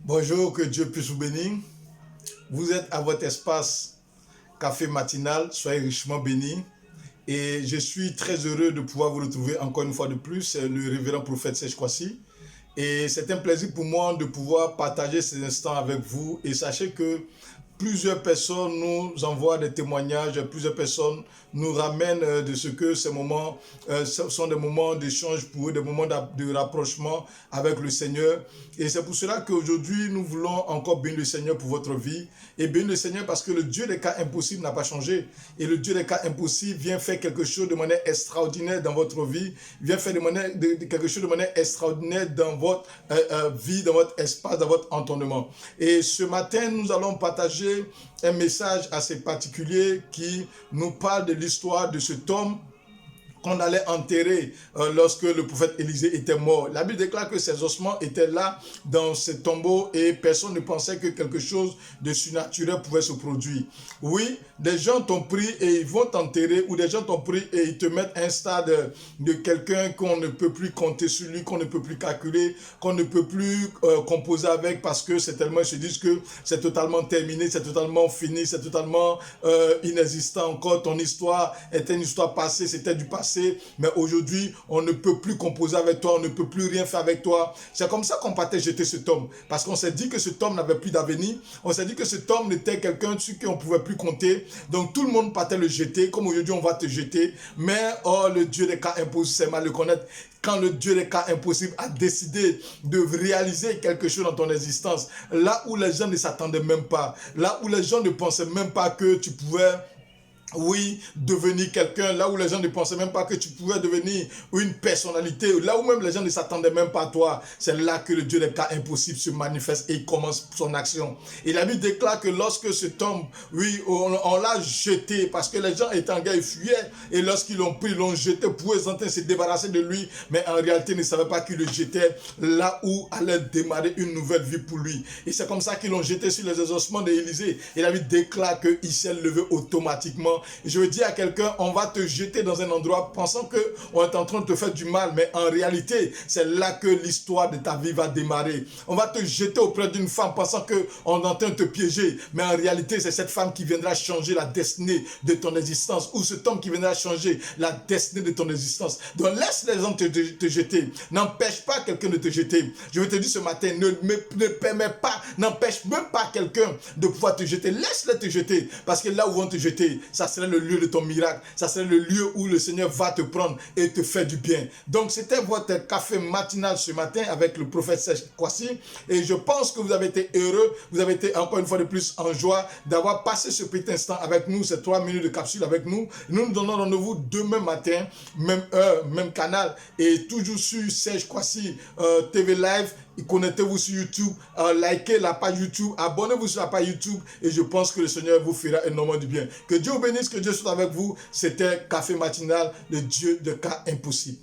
Bonjour, que Dieu puisse vous bénir. Vous êtes à votre espace café matinal, soyez richement bénis. Et je suis très heureux de pouvoir vous retrouver encore une fois de plus. C'est le révérend prophète Serge Kwasi. Et c'est un plaisir pour moi de pouvoir partager ces instants avec vous. Et sachez que plusieurs personnes nous envoient des témoignages, plusieurs personnes nous ramènent de ce que ces moments sont des moments d'échange pour eux, des moments de rapprochement avec le Seigneur. Et c'est pour cela qu'aujourd'hui, nous voulons encore bénir le Seigneur pour votre vie. Et bénir le Seigneur parce que le Dieu des cas impossibles n'a pas changé. Et le Dieu des cas impossibles vient faire quelque chose de manière extraordinaire dans votre vie, vient faire quelque chose de manière extraordinaire dans votre vie, dans votre espace, dans votre entendement. Et ce matin, nous allons partager un message assez particulier qui nous parle de l'histoire de cet homme qu'on allait enterrer lorsque le prophète Élisée était mort. La Bible déclare que ses ossements étaient là dans ce tombeau et personne ne pensait que quelque chose de surnaturel pouvait se produire. Oui, des gens t'ont pris et ils vont t'enterrer, ou des gens t'ont pris et ils te mettent à un stade de quelqu'un qu'on ne peut plus compter sur lui, qu'on ne peut plus calculer, qu'on ne peut plus composer avec parce que c'est tellement, ils se disent que c'est totalement terminé, c'est totalement fini, c'est totalement inexistant encore. Ton histoire était une histoire passée, c'était du passé. Mais aujourd'hui, on ne peut plus composer avec toi, on ne peut plus rien faire avec toi. C'est comme ça qu'on partait jeter cet homme. Parce qu'on s'est dit que cet homme n'avait plus d'avenir. On s'est dit que cet homme était quelqu'un sur qui on ne pouvait plus compter. Donc tout le monde partait le jeter. Comme aujourd'hui, on va te jeter. Mais oh, le Dieu des cas impossibles, c'est mal le connaître. Quand le Dieu des cas impossibles a décidé de réaliser quelque chose dans ton existence, là où les gens ne s'attendaient même pas, là où les gens ne pensaient même pas que tu pouvais... oui, devenir quelqu'un, là où les gens ne pensaient même pas que tu pouvais devenir une personnalité, là où même les gens ne s'attendaient même pas à toi, c'est là que le Dieu des cas impossibles se manifeste et il commence son action. Et la Bible déclare que lorsque cet homme, oui, on l'a jeté, parce que les gens étaient en guerre, ils fuyaient, et lorsqu'ils l'ont pris, ils l'ont jeté pour tenter de se débarrasser de lui, mais en réalité, ils ne savaient pas qu'ils le jetaient là où allait démarrer une nouvelle vie pour lui. Et c'est comme ça qu'ils l'ont jeté sur les ossements d'Élisée. Et la Bible déclare qu'il s'est levé automatiquement. Je veux dire à quelqu'un, on va te jeter dans un endroit pensant qu'on est en train de te faire du mal, mais en réalité, c'est là que l'histoire de ta vie va démarrer. On va te jeter auprès d'une femme pensant qu'on est en train de te piéger, mais en réalité, c'est cette femme qui viendra changer la destinée de ton existence, ou cet homme qui viendra changer la destinée de ton existence. Donc laisse les gens te jeter. N'empêche pas quelqu'un de te jeter. Je veux te dire ce matin, ne permets pas, n'empêche même pas quelqu'un de pouvoir te jeter. Laisse-les te jeter, parce que là où ils vont te jeter, ça serait le lieu de ton miracle. Ça serait le lieu où le Seigneur va te prendre et te faire du bien. Donc, c'était votre café matinal ce matin avec le prophète Serge Kwasi. Et je pense que vous avez été heureux. Vous avez été encore une fois de plus en joie d'avoir passé ce petit instant avec nous, ces 3 minutes de capsule avec nous. Nous nous donnons rendez-vous demain matin, même heure, même canal. Et toujours sur Serge Kwasi TV Live. Connectez-vous sur YouTube, likez la page YouTube, abonnez-vous sur la page YouTube et je pense que le Seigneur vous fera énormément du bien. Que Dieu vous bénisse, que Dieu soit avec vous. C'était Café Matinal, le Dieu de cas impossibles.